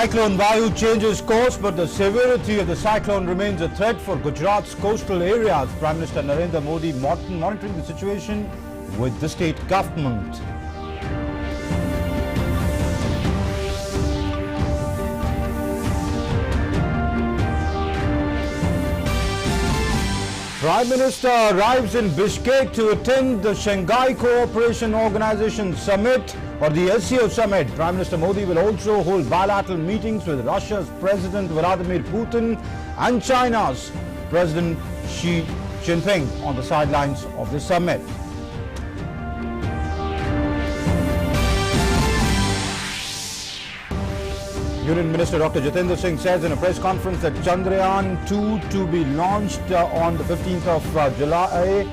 Cyclone Vayu changes course, but the severity of the cyclone remains a threat for Gujarat's coastal areas. Prime Minister Narendra Modi monitoring the situation with the state government. Prime Minister arrives in Bikshek to attend the Shanghai Cooperation Organization Summit or the SCO Summit. Prime Minister Modi will also hold bilateral meetings with Russia's President Vladimir Putin and China's President Xi Jinping on the sidelines of the summit. Union Minister Dr. Jitendra Singh says in a press conference that Chandrayaan-2 to be launched on the 15th of July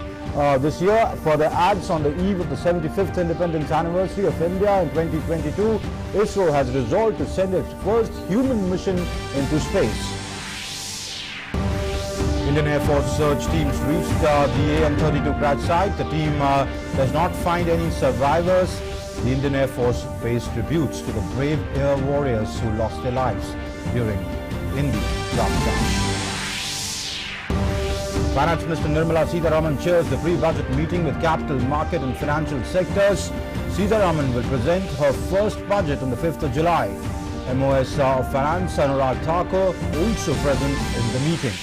this year. Further adds, on the eve of the 75th independence anniversary of India in 2022, ISRO has resolved to send its first human mission into space. Indian Air Force search teams reached the AN-32 crash site. The team does not find any survivors. The Indian Air Force pays tributes to the brave air warriors who lost their lives during the crash. Finance Minister Nirmala Sitharaman chairs the pre-budget meeting with capital market and financial sectors. Sitharaman will present her first budget on the 5th of July. MOS of Finance Anurag Thakur also present in the meeting.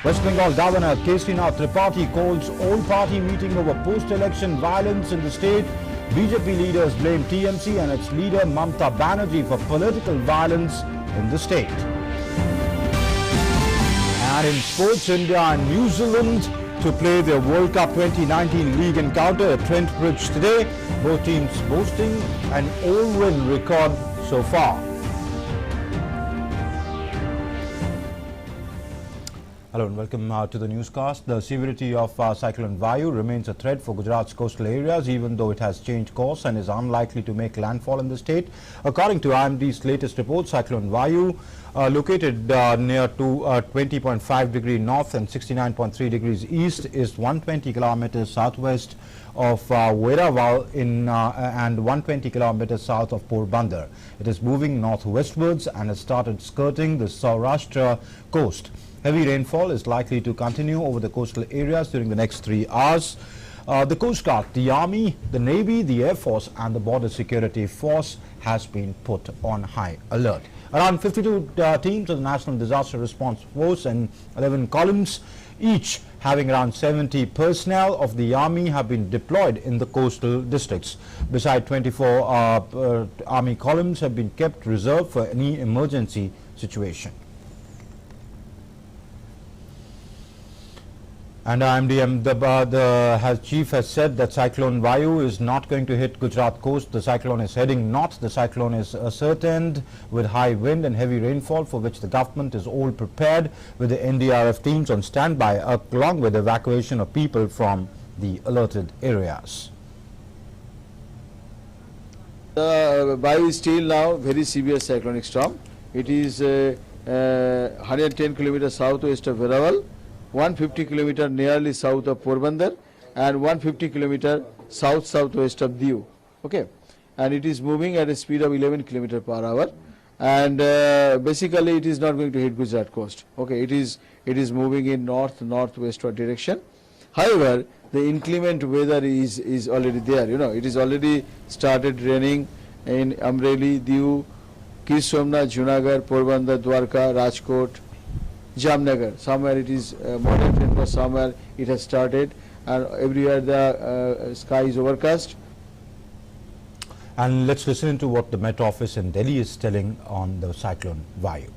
West Bengal Governor Kesrinath Tripathi calls all-party meeting over post-election violence in the state. BJP leaders blame TMC and its leader Mamta Banerjee for political violence in the state. And in sports, India and New Zealand to play their World Cup 2019 league encounter at Trent Bridge today. Both teams boasting an all-win record so far. Hello and welcome to the newscast. The severity of Cyclone Vayu remains a threat for Gujarat's coastal areas, even though it has changed course and is unlikely to make landfall in the state. According to IMD's latest report, Cyclone Vayu, located near to 20.5 degrees north and 69.3 degrees east, is 120 kilometers southwest of Veraval and 120 kilometers south of Porbandar. It is moving northwestwards and has started skirting the Saurashtra coast. Heavy rainfall is likely to continue over the coastal areas during the next 3 hours. The Coast Guard, the Army, the Navy, the Air Force and the Border Security Force has been put on high alert. Around 52 teams of the National Disaster Response Force and 11 columns, each having around 70 personnel of the Army, have been deployed in the coastal districts. Beside 24 Army columns have been kept reserved for any emergency situation. And IMD, the chief has said that Cyclone Vayu is not going to hit Gujarat coast. The cyclone is heading north. The cyclone is ascertained with high wind and heavy rainfall, for which the government is all prepared with the NDRF teams on standby, along with evacuation of people from the alerted areas. The Vayu is still now very severe cyclonic storm. It is 110 kilometers southwest of Veraval, 150 kilometer nearly south of Porbandar and 150 kilometer southwest of Diu. Okay, and it is moving at a speed of 11 kilometer per hour, and basically it is not going to hit Gujarat coast. Okay, it is moving in northwestward direction. However, the inclement weather is already there. You know, it is already started raining in Amreli, Diu, Kir Somnath, Junagadh, Porbandar, Dwarka, Rajkot, Jamnagar. Somewhere it is moderate rainfall, somewhere it has started, and everywhere the sky is overcast. And let's listen to what the Met Office in Delhi is telling on the cyclone Vayu.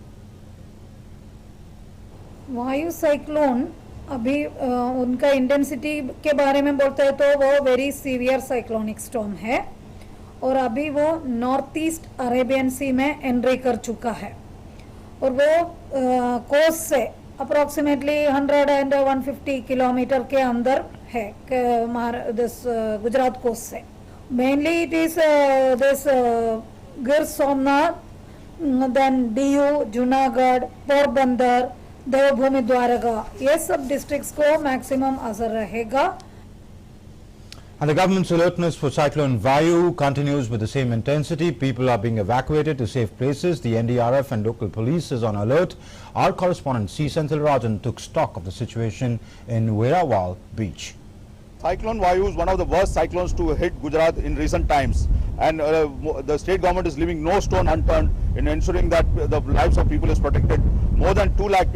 वायु cyclone अभी उनका intensity के बारे में बोलते हैं तो वो वेरी सीवियर साइक्लोनिक स्टॉर्म है और अभी वो नॉर्थ ईस्ट अरेबियन सी में एंट्री कर चुका है और वो कोस्ट से अप्रोक्सीमेटली 100 and 150 किलोमीटर के अंदर है गुजरात कोस्ट से. Mainly it is this Gir Somnath, then DU, Junagadh, Porbandar, देवभूमि, द्वारका, ये सब डिस्ट्रिक्ट्स को मैक्सिमम असर रहेगा. And the government's alertness for cyclone Vayu continues with the same intensity. People are being evacuated to safe places. The NDRF and local police is on alert. Our correspondent C. Senthilrajan took stock of the situation in Veerawal beach. Cyclone Vayu is one of the worst cyclones to hit Gujarat in recent times, and the state government is leaving no stone unturned in ensuring that the lives of people is protected. More than 2 lakh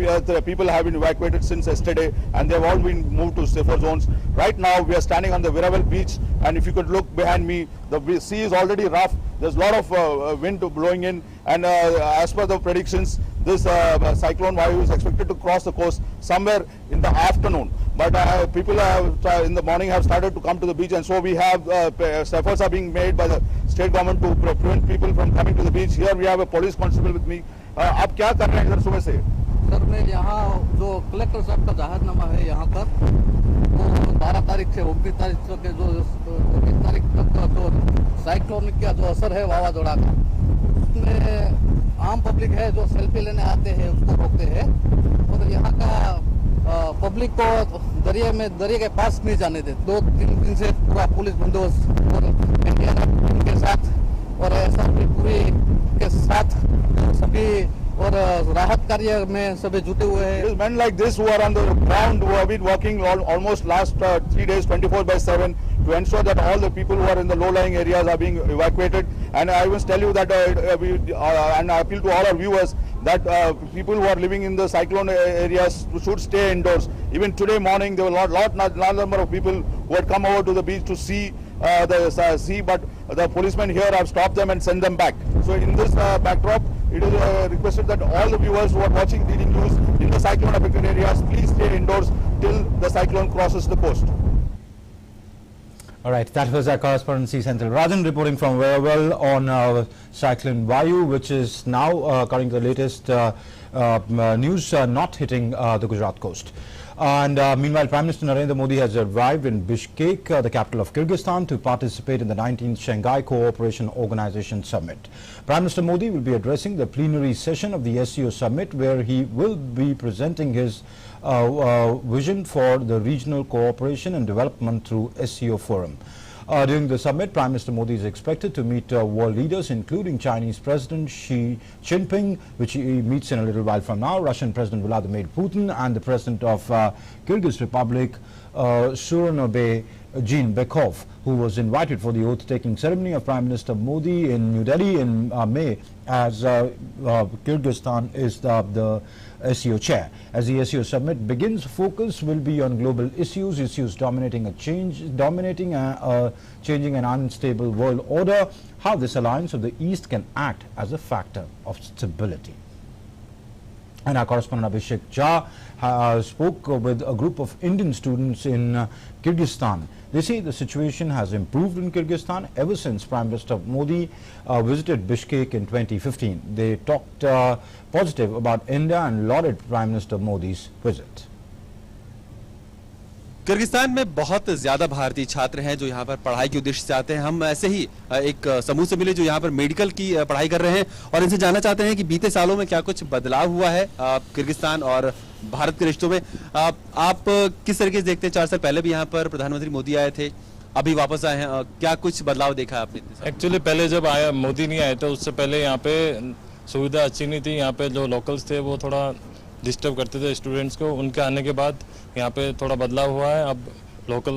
people have been evacuated since yesterday, and they have all been moved to safer zones. Right now we are standing on the Veerawal beach, and if you could look behind me, the sea is already rough. There's a lot of wind blowing in, and as per the predictions, this cyclone Vayu is expected to cross the coast somewhere in the afternoon. But people in the morning have started to come to the beach, and so we have efforts are being made by the state government to prevent people from coming to the beach. Here we have a police constable with me. आप क्या कर रहे हैं इधर सुबह से? Sir मैं यहाँ जो कलेक्टर साहब का जाहिरनामा है यहाँ पर वो 12 तारीख से 19 तारीख तक जो 19 तारीख तक का जो साइक्लोन का जो असर है वावाजोड़ा का, उसमें आम पब्लिक है जो सेल्फी लेने आते हैं उसको रोकते हैं, और यहाँ का पब्लिक को दरिया के पास नहीं जाने देते। 2-3 दिन से पूरा पुलिस बंदोबस्त और एनडीआरएफ के साथ और एसआरपी पूरी के साथ सभी और राहत कार्य में सभी जुटे हुए हैं। It is men like this who are on the ground who have been working almost last 3 days 24/7 to ensure that all the people who are in the low-lying areas are being evacuated. And I must tell you that and I appeal to all our viewers that people who are living in the cyclone areas should stay indoors. Even today morning there were a large number of people who had come over to the beach to see the sea, but the policemen here have stopped them and sent them back. So in this backdrop, it is requested that all the viewers who are watching DD News in the cyclone affected areas, please stay indoors till the cyclone crosses the coast. All right, that was our correspondent C. Senthilrajan reporting from Veerawal on cyclone Vayu, which is now, according to the latest news, not hitting the Gujarat coast. And meanwhile, Prime Minister Narendra Modi has arrived in Bishkek, the capital of Kyrgyzstan, to participate in the 19th Shanghai Cooperation Organization Summit. Prime Minister Modi will be addressing the plenary session of the SCO Summit, where he will be presenting his vision for the regional cooperation and development through SCO Forum. During the summit, Prime Minister Modi is expected to meet world leaders, including Chinese President Xi Jinping, which he meets in a little while from now, Russian President Vladimir Putin, and the President of Kyrgyz Republic, Suronobe Jeenbekov, who was invited for the oath-taking ceremony of Prime Minister Modi in New Delhi in May, as Kyrgyzstan is the SCO chair. As the SCO summit begins, focus will be on global issues dominating a changing and unstable world order, how this alliance of the East can act as a factor of stability. And our correspondent Bikshek spoke with a group of Indian students in Kyrgyzstan. They say the situation has improved in Kyrgyzstan ever since Prime Minister Modi visited Bishkek in 2015. They talked positive about India and lauded Prime Minister Modi's visit. Kyrgyzstan में बहुत ज्यादा भारतीय छात्र हैं जो यहाँ पर पढ़ाई के उद्देश्य से आते हैं। हम ऐसे ही एक समूह से मिले जो यहाँ पर मेडिकल की पढ़ाई कर रहे हैं और इनसे जानना चाहते हैं कि बीते सालों में क्या कुछ बदलाव हुआ है किर्गिस्तान और भारत के रिश्तों में। आप किस तरीके से देखते हैं? 4 साल पहले भी यहाँ पर प्रधानमंत्री मोदी आए थे, अभी वापस आए हैं, क्या कुछ बदलाव देखा आपने? एक्चुअली पहले जब आया मोदी नहीं आए थे उससे पहले यहाँ पे सुविधा अच्छी नहीं थी। यहाँ पे जो लोकल्स थे वो थोड़ा डिस्टर्ब करते थे स्टूडेंट्स को। उनके आने के बाद यहाँ पे थोड़ा बदलाव हुआ है। अब लोकल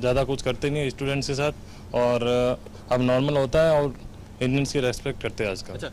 ज़्यादा कुछ करते नहीं है स्टूडेंट्स के साथ और अब नॉर्मल होता है और इंडियंस की रेस्पेक्ट करते हैं आजकल। अच्छा,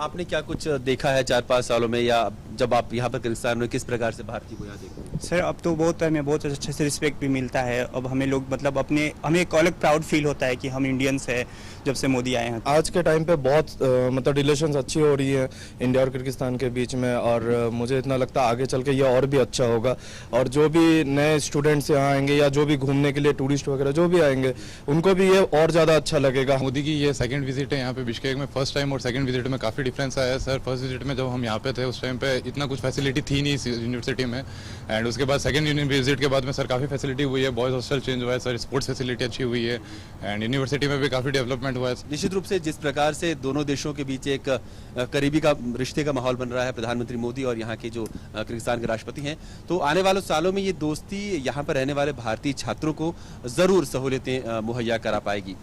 आपने क्या कुछ देखा है 4-5 सालों में, या जब आप यहाँ पर किर्गिस्तान में किस प्रकार से भारतीय को यहाँ देखते हैं? सर अब तो हमें बहुत अच्छे से रिस्पेक्ट भी मिलता है। अब हमें लोग मतलब हमें एक अलग प्राउड फील होता है कि हम इंडियंस है जब से मोदी आए हैं। आज के टाइम पे बहुत मतलब रिलेशंस अच्छी हो रही है इंडिया और किर्गिस्तान के बीच में, और मुझे इतना लगता है आगे चल के ये और भी अच्छा होगा। और जो भी नए स्टूडेंट्स यहाँ आएंगे या जो भी घूमने के लिए टूरिस्ट वगैरह जो भी आएंगे उनको भी ये और ज़्यादा अच्छा लगेगा। मोदी की ये सेकंड विजिट है यहाँ पे बिश्केक में। फर्स्ट टाइम और सेकंड विजिट में काफ़ी डिफरेंस आया है सर। फर्स्ट विजिट में जब हम यहाँ पे थे उस टाइम पे इतना कुछ फैसिलिटी थी नहीं इस यूनिवर्सिटी में। एंड उसके बाद सेकंड विजिट के बाद में सर काफ़ी फैसिलिटी हुई है, बॉयज़ हॉस्टल चेंज हुआ है सर, स्पोर्ट्स फैसिलिटी अच्छी हुई है एंड यूनिवर्सिटी में भी काफ़ी डेवलपमेंट हुआ है। निश्चित रूप से जिस प्रकार से दोनों देशों के बीच एक करीबी का रिश्ते का माहौल बन रहा है, प्रधानमंत्री मोदी और यहाँ के जो किर्गिस्तान के राष्ट्रपति हैं, तो आने वाले सालों में ये दोस्ती यहाँ पर रहने वाले भारतीय छात्रों को जरूर सहूलियतें मुहैया करा पाएगी।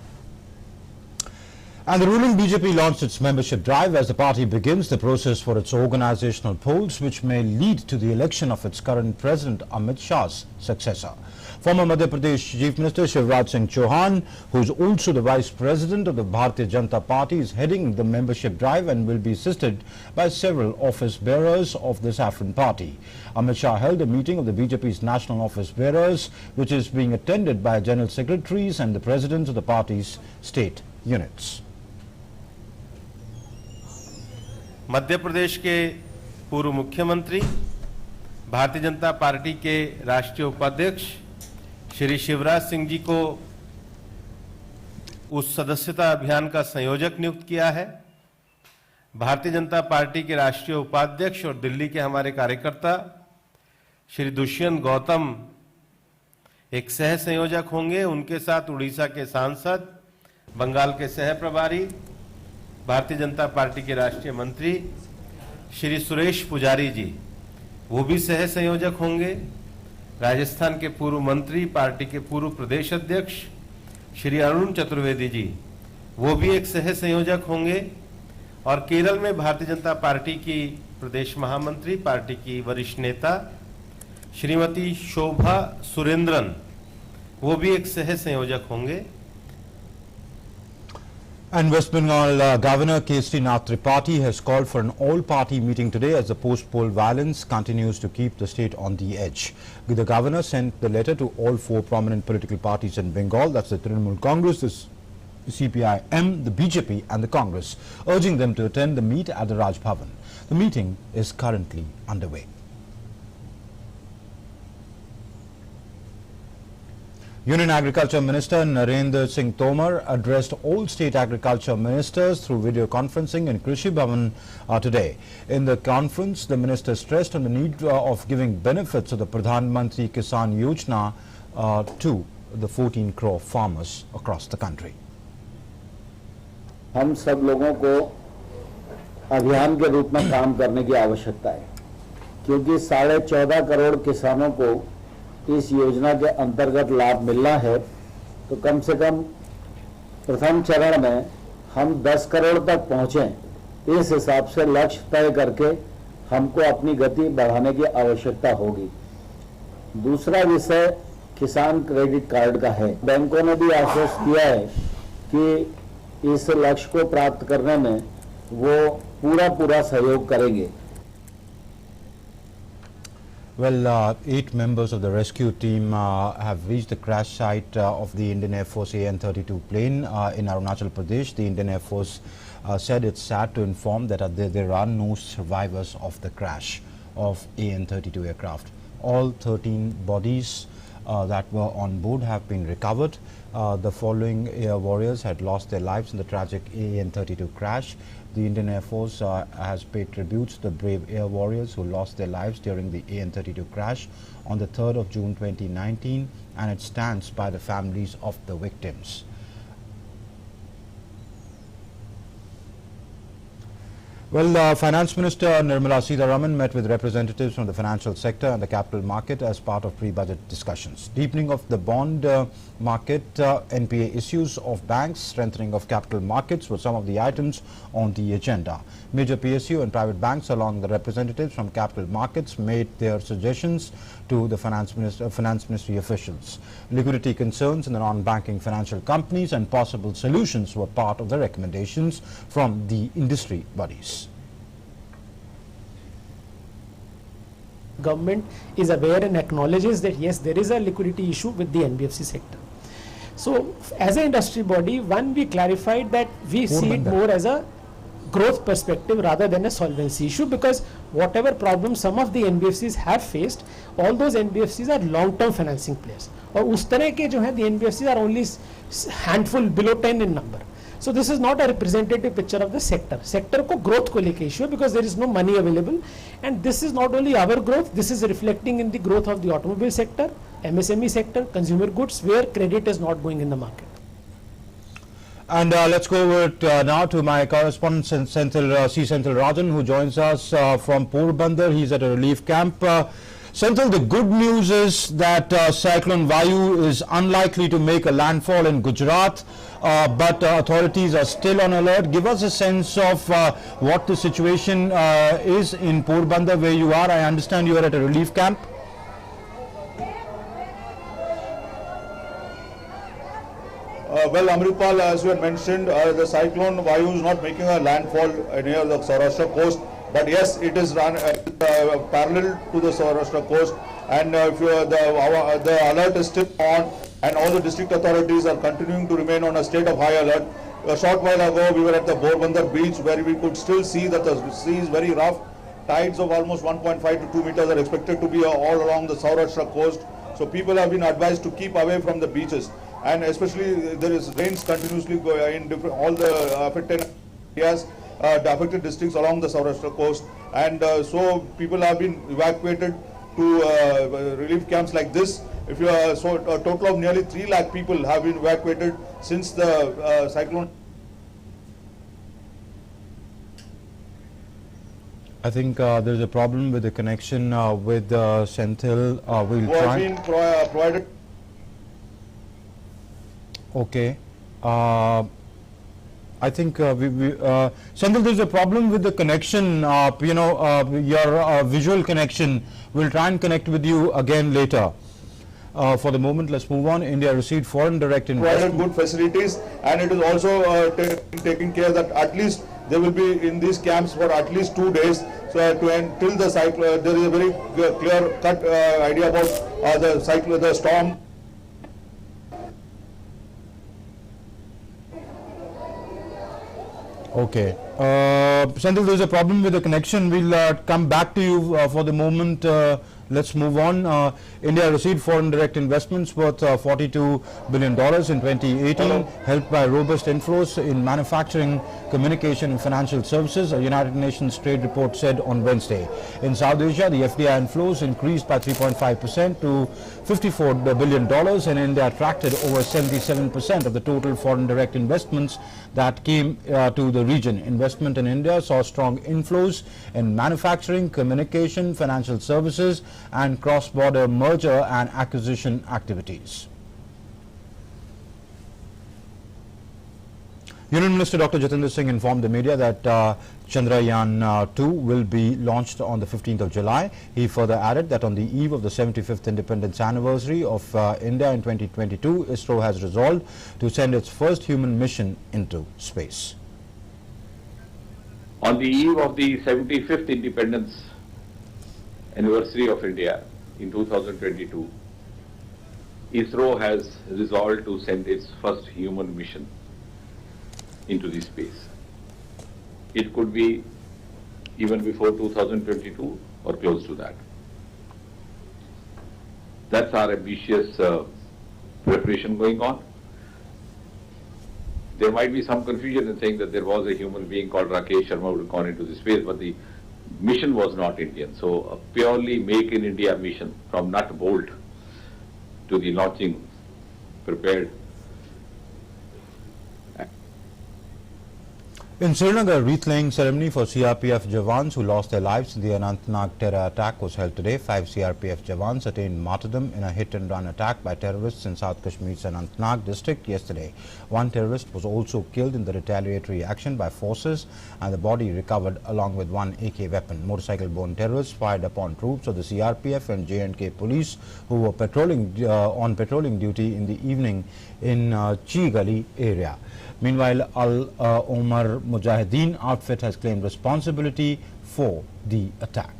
And the ruling BJP launched its membership drive as the party begins the process for its organizational polls, which may lead to the election of its current president Amit Shah's successor. Former Madhya Pradesh Chief Minister Shivraj Singh Chauhan, who is also the Vice President of the Bharati Janata Party, is heading the membership drive and will be assisted by several office bearers of the Saffron Party. Amit Shah held a meeting of the BJP's national office bearers, which is being attended by general secretaries and the presidents of the party's state units. Madhya Pradesh के पूर्व मुख्यमंत्री, Bharatiya Janata party के राष्ट्रीय उपाध्यक्ष श्री शिवराज सिंह जी को उस सदस्यता अभियान का संयोजक नियुक्त किया है। भारतीय जनता पार्टी के राष्ट्रीय उपाध्यक्ष और दिल्ली के हमारे कार्यकर्ता श्री दुष्यंत गौतम एक सह संयोजक होंगे। उनके साथ उड़ीसा के सांसद, बंगाल के सह प्रभारी, भारतीय जनता पार्टी के राष्ट्रीय मंत्री श्री सुरेश पुजारी जी, वो भी सह संयोजक होंगे। राजस्थान के पूर्व मंत्री, पार्टी के पूर्व प्रदेश अध्यक्ष श्री अरुण चतुर्वेदी जी, वो भी एक सह संयोजक होंगे। और केरल में भारतीय जनता पार्टी की प्रदेश महामंत्री, पार्टी की वरिष्ठ नेता श्रीमती शोभा सुरेंद्रन, वो भी एक सह संयोजक होंगे। And West Bengal Governor K.C. Nath Tripathi has called for an all-party meeting today as the post-poll violence continues to keep the state on the edge. The governor sent the letter to all four prominent political parties in Bengal, that's the Trinamool Congress, the CPI-M, the BJP and the Congress, urging them to attend the meet at the Raj Bhavan. The meeting is currently underway. Union Agriculture Minister Narendra Singh Tomar addressed all state agriculture ministers through video conferencing in Krishi Bhavan today. In the conference, the minister stressed on the need of giving benefits of the Pradhan Mantri Kisan Yojana to the 14 crore farmers across the country. हम सब लोगों को अभियान के रूप में काम करने की आवश्यकता है, क्योंकि 14.5 करोड़ किसानों को इस योजना के अंतर्गत लाभ मिलना है। तो कम से कम प्रथम चरण में हम 10 करोड़ तक पहुंचें, इस हिसाब से लक्ष्य तय करके हमको अपनी गति बढ़ाने की आवश्यकता होगी। दूसरा विषय किसान क्रेडिट कार्ड का है। बैंकों ने भी आश्वस्त किया है कि इस लक्ष्य को प्राप्त करने में वो पूरा सहयोग करेंगे। Well, 8 members of the rescue team have reached the crash site of the Indian Air Force AN-32 plane in Arunachal Pradesh. The Indian Air Force said it's sad to inform that there are no survivors of the crash of AN-32 aircraft. All 13 bodies that were on board have been recovered. The following air warriors had lost their lives in the tragic AN-32 crash. The Indian Air Force has paid tributes to the brave air warriors who lost their lives during the AN-32 crash on the 3rd of June 2019, and it stands by the families of the victims. Well, Finance Minister Nirmala Sitharaman met with representatives from the financial sector and the capital market as part of pre-budget discussions. Deepening of the bond market, NPA issues of banks, strengthening of capital markets were some of the items on the agenda. Major PSU and private banks along the representatives from capital markets made their suggestions to the finance ministry officials. Liquidity concerns in the non-banking financial companies and possible solutions were part of the recommendations from the industry bodies. Government is aware and acknowledges that yes, there is a liquidity issue with the NBFC sector. So as an industry body, one, we clarified that we see it more as a growth perspective rather than a solvency issue, because whatever problems some of the NBFCs have faced, all those NBFCs are long-term financing players. और उस तरह के जो है the NBFCs are only handful, below 10 in number. So this is not a representative picture of the sector. Sector को growth को लेके issue है because there is no money available, and this is not only our growth, this is reflecting in the growth of the automobile sector, MSME sector, consumer goods, where credit is not going in the market. And let's go over now to my correspondent Senthil Rajan, who joins us from Porbandar. He's at a relief camp. Senthil, the good news is that Cyclone Vayu is unlikely to make a landfall in Gujarat, but authorities are still on alert. Give us a sense of what the situation is in Porbandar, where you are. I understand you are at a relief camp. Well, Amritpal, as you had mentioned, the cyclone Vayu is not making a landfall near the Saurashtra coast, but yes, it is parallel to the Saurashtra coast, and the alert is still on, and all the district authorities are continuing to remain on a state of high alert. A short while ago, we were at the Porbandar beach, where we could still see that the sea is very rough. Tides of almost 1.5 to 2 meters are expected to be all along the Saurashtra coast, so people have been advised to keep away from the beaches. And especially there is rains continuously in all the affected areas, the affected districts along the Saurashtra coast, and so people have been evacuated to relief camps like this. If you are, so a total of nearly 3 lakh people have been evacuated since the cyclone. I think there's a problem with the connection with Senthil. We'll try. Been provided. Okay. I think Senthil, there's a problem with the connection, your visual connection. We'll try and connect with you again later. For the moment, let's move on. India received foreign direct investment. Provided good facilities, and it is also taking care that at least they will be in these camps for at least 2 days. So until the cyclone, there is a very clear cut idea about the storm. Okay. Senthil, there's a problem with the connection. We'll come back to you for the moment. Let's move on. India received foreign direct investments worth $42 billion in 2018, helped by robust inflows in manufacturing, communication and financial services, a United Nations trade report said on Wednesday. In South Asia, the FDI inflows increased by 3.5% to $54 billion, and India attracted over 77% of the total foreign direct investments that came to the region. Investment in India saw strong inflows in manufacturing, communication, financial services and cross-border merger and acquisition activities. Union Minister Dr. Jitendra Singh informed the media that Chandrayaan-2 will be launched on the 15th of July. He further added that on the eve of the 75th independence anniversary of India in 2022, ISRO has resolved to send its first human mission into space. On the eve of the 75th independence anniversary of India in 2022, ISRO has resolved to send its first human mission into the space. It could be even before 2022 or close to that. That's our ambitious preparation going on. There might be some confusion in saying that there was a human being called Rakesh Sharma who had gone into the space, but the mission was not Indian. So a purely make in India mission from nut bolt to the launching prepared. In Srinagar, a wreath-laying ceremony for CRPF Jawans who lost their lives in the Anantnag terror attack was held today. 5 CRPF Jawans attained martyrdom in a hit-and-run attack by terrorists in South Kashmir's Anantnag district yesterday. One terrorist was also killed in the retaliatory action by forces, and the body recovered along with one AK weapon. Motorcycle-borne terrorists fired upon troops of the CRPF and J&K police who were on patrolling duty in the evening in Chi Gali area. Meanwhile, Al-Omar Mujahideen outfit has claimed responsibility for the attack.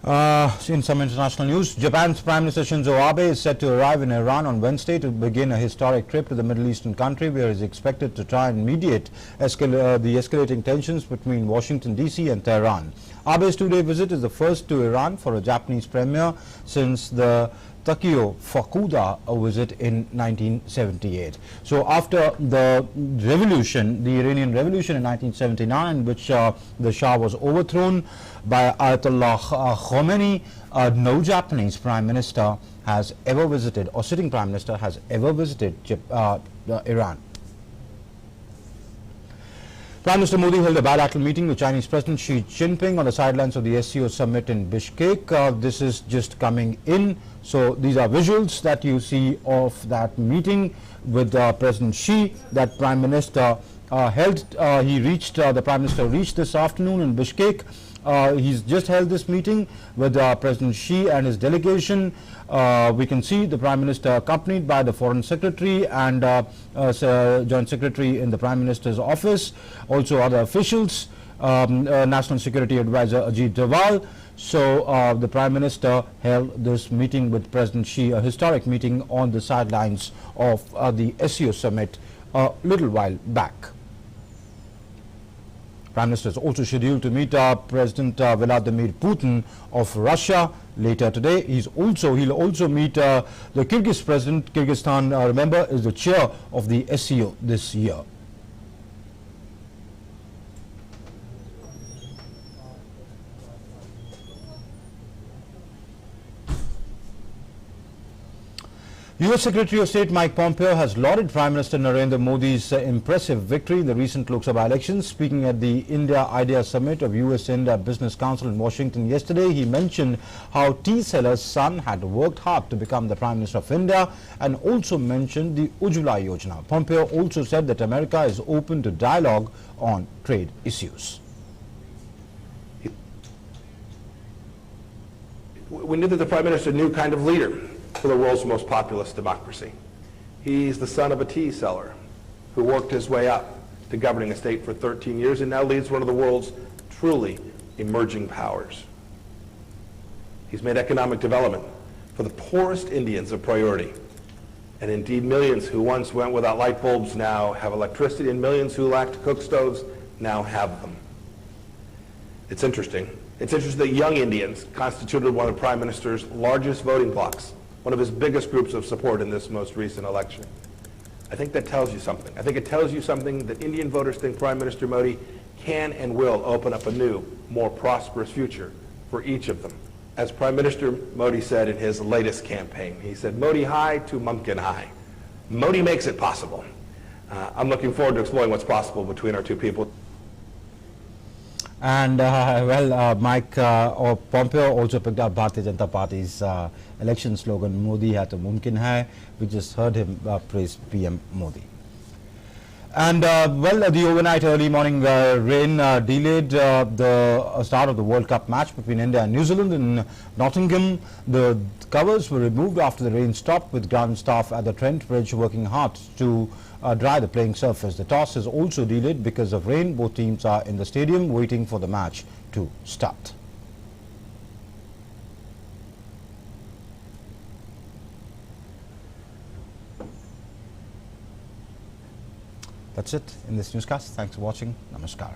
In some international news, Japan's Prime Minister Shinzo Abe is set to arrive in Iran on Wednesday to begin a historic trip to the Middle Eastern country, where he is expected to try and mediate the escalating tensions between Washington DC and Tehran. Abe's two-day visit is the first to Iran for a Japanese premier since the Takeo Fukuda visit in 1978. So after the revolution, the Iranian revolution in 1979, in which the Shah was overthrown by Ayatollah Khomeini, no Japanese prime minister has ever visited, or sitting prime minister has ever visited Iran. Prime Minister Modi held a bilateral meeting with Chinese President Xi Jinping on the sidelines of the SCO summit in Bishkek. This is just coming in. So these are visuals that you see of that meeting with President Xi that Prime Minister held. The Prime Minister reached this afternoon in Bishkek. He's just held this meeting with President Xi and his delegation. We can see the Prime Minister accompanied by the Foreign Secretary and Joint Secretary in the Prime Minister's office, also other officials, National Security Advisor Ajit Doval. So the Prime Minister held this meeting with President Xi, a historic meeting on the sidelines of the SCO summit a little while back. Prime Minister is also scheduled to meet President Vladimir Putin of Russia later today. He'll also meet the Kyrgyz president. Kyrgyzstan, remember, is the chair of the SCO this year. U.S. Secretary of State Mike Pompeo has lauded Prime Minister Narendra Modi's impressive victory in the recent Lok Sabha elections. Speaking at the India Idea Summit of U.S.-India Business Council in Washington yesterday, he mentioned how tea seller's son had worked hard to become the Prime Minister of India, and also mentioned the Ujjwala Yojana. Pompeo also said that America is open to dialogue on trade issues. We knew that the Prime Minister knew kind of leader for the world's most populous democracy. He's the son of a tea seller who worked his way up to governing a state for 13 years and now leads one of the world's truly emerging powers. He's made economic development for the poorest Indians a priority. And indeed, millions who once went without light bulbs now have electricity, and millions who lacked cook stoves now have them. It's interesting. It's interesting that young Indians constituted one of the Prime Minister's largest voting blocs, one of his biggest groups of support in this most recent election. I think that tells you something. I think it tells you something that Indian voters think Prime Minister Modi can and will open up a new, more prosperous future for each of them. As Prime Minister Modi said in his latest campaign, he said, Modi high to Mumkin high. Modi makes it possible. I'm looking forward to exploring what's possible between our two people. And Mike Pompeo also picked up Bharati Janata Party's election slogan, Modi hai to mumkin hai. We just heard him praise PM Modi. And the overnight early morning rain delayed the start of the World Cup match between India and New Zealand in Nottingham. The covers were removed after the rain stopped, with ground staff at the Trent Bridge working hard to dry the playing surface. The toss is also delayed because of rain. Both teams are in the stadium waiting for the match to start. That's it in this newscast. Thanks for watching. Namaskar.